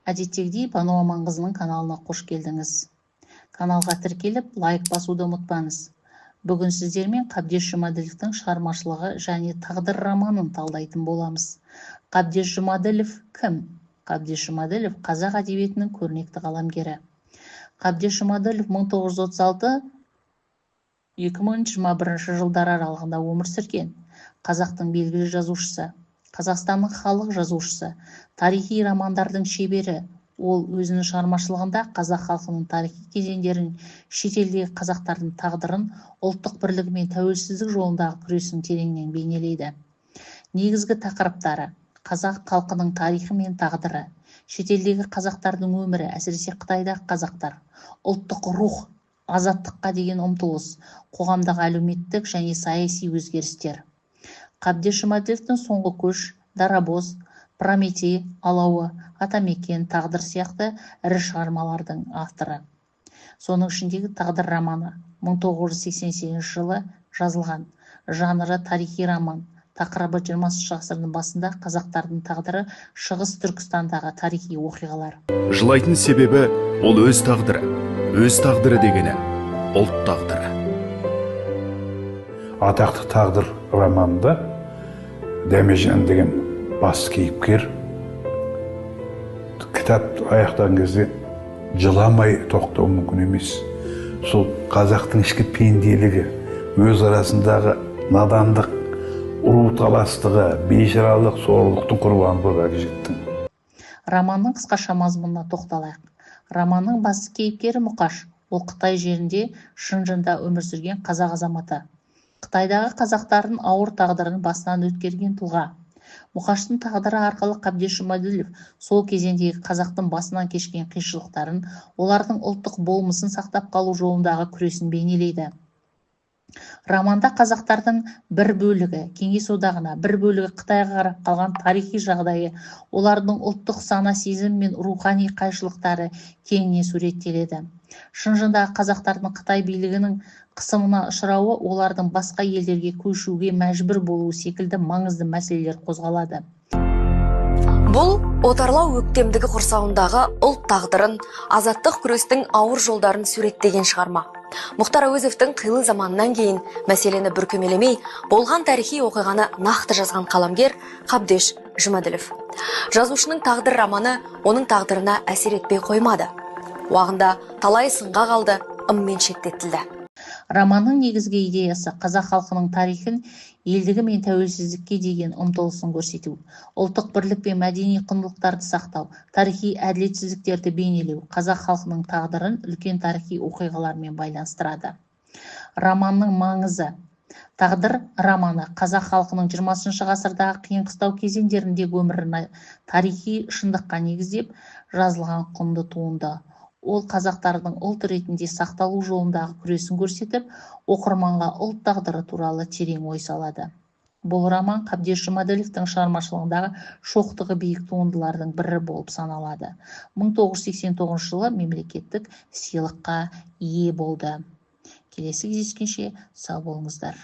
Әдеттегідей Бану Аманқызының каналына қош келдіңіз. Каналға тіркеліп, лайк басуды ұмытпаңыз. Бүгін сіздермен Қабдеш Жұмаділовтің шығармашылығы және тағдыр романын талдайтын боламыз. Қабдеш Жұмаділов кім? Қабдеш Жұмаділов қазақ әдебиетінің көрнекті қаламгері. Қабдеш Жұмаділов 1936-2021 жылдар аралығында өмір сүрген. Қазақтың белгілі жазушысы, Қазақстанның халық жазушысы, тарихи романдардың шебері. Ол өзінің шығармашылығында қазақ халқының тарихи кезеңдерін, шетелдегі қазақтардың тағдырын, ұлттық бірлігі мен тәуелсіздік жолындағы күресін тереңнен бейнелейді. Негізгі тақырыптары: қазақ халқының тарихы мен тағдыры, шетелдегі қазақтардың өмірі, әсіресе Қытайдағы қазақтар, ұлттық рух, азаттыққа деген ұмтылыс, қоғамдағы әлеуметтік және саяси өзгерістер. Қабдеш Жұмаділовтің соңғы көш, Дарабоз, Прометей, Алауы, Атамекен, Тағдыр сияқты ірі шығармалардың авторы. Соның ішіндегі тағдыр романы 1988 жылы жазылған. Жанры тарихи роман. Тақырыбы 20 ғасырдың басында қазақтардың тағдыры, Шығыс Түркістандағы тарихи оқиғалар. Жылайтын себебі ол өз тағдыры дегені ұлт тағдыры. Атақты тағдыр романында Дәмежан деген бас кейіпкер кітап аяқтаған кезде жыламай тоқтау мүмкін емес. Сол қазақтың ішкі пенделігі, өз арасындағы надандық, ұру таластығы, бейшаралық, сорлықтың құрбаны болып әкелген. Романның қысқаша мазмұнына тоқталайық. Романның басты кейіпкері Мұқаш. Ол Қытай жерінде Шыңжыңда өмір сүрген қазақ азаматы. Қытайдағы қазақтардың ауыр тағдырын басынан өткерген тұлға. Мұқаштың тағдыры арқылы Қабдеш Жұмаділов сол кезеңдегі қазақтың басынан кешкен қиыншылықтарын, олардың ұлттық болмысын сақтап қалу жолындағы күресін бейнелейді. Романда қазақтардың бір бөлігі Кеңес одағына, бір бөлігі Қытайға қарап қалған тарихи жағдайы, олардың ұлттық сана сезім мен рухани қайшылықтары кеңінен суреттеледі. Шыңжыңдағы қазақтардың Қытай билігінің қысымына ұшырауы, олардың басқа елдерге көшуге мәжбүр болуы секілді маңызды мәселелер қозғалады. Бұл отарлау өктемдігі құрсауындағы ұлт тағдырын, азаттық күрестің ауыр жолдарын суреттеген шығарма. Мұхтар Әуезовтің қилы заманынан кейін мәселені бүркемелемей, болған тарихи оқиғаны нақты жазған қаламгер Қабдеш Жұмаділов. Жазушының тағдыр романы оның тағдырына әсер етпей қоймады. Уағында талай сынға қалды, ыммен шеттетілді. Романның негізгі идеясы қазақ халқының тарихын, елдігі мен тәуелсіздікке деген ұмтылысын көрсету, ұлттық бірлік пен мәдени құндылықтарды сақтау, тарихи әділетсіздіктерді бейнелеу, қазақ халқының тағдырын үлкен тарихи оқиғалармен байланыстырады. Романның маңызы: тағдыр романы қазақ халқының 20 ғасырдағы қиын-қыстау кезеңдеріндегі өмірін тарихи шындыққа негіздеп жазылған құнды туынды. Ол қазақтардың ұлт ретінде сақталу жолындағы күресін көрсетіп, оқырманға ұлт тағдыры туралы терең ой салады. Бұл роман Қабдеш Жұмаділовтің шығармашылығындағы шоқтығы биік туындылардың бірі болып саналады. 1989 жылы мемлекеттік сыйлыққа ие болды. Келесі кездескенше сау болыңыздар.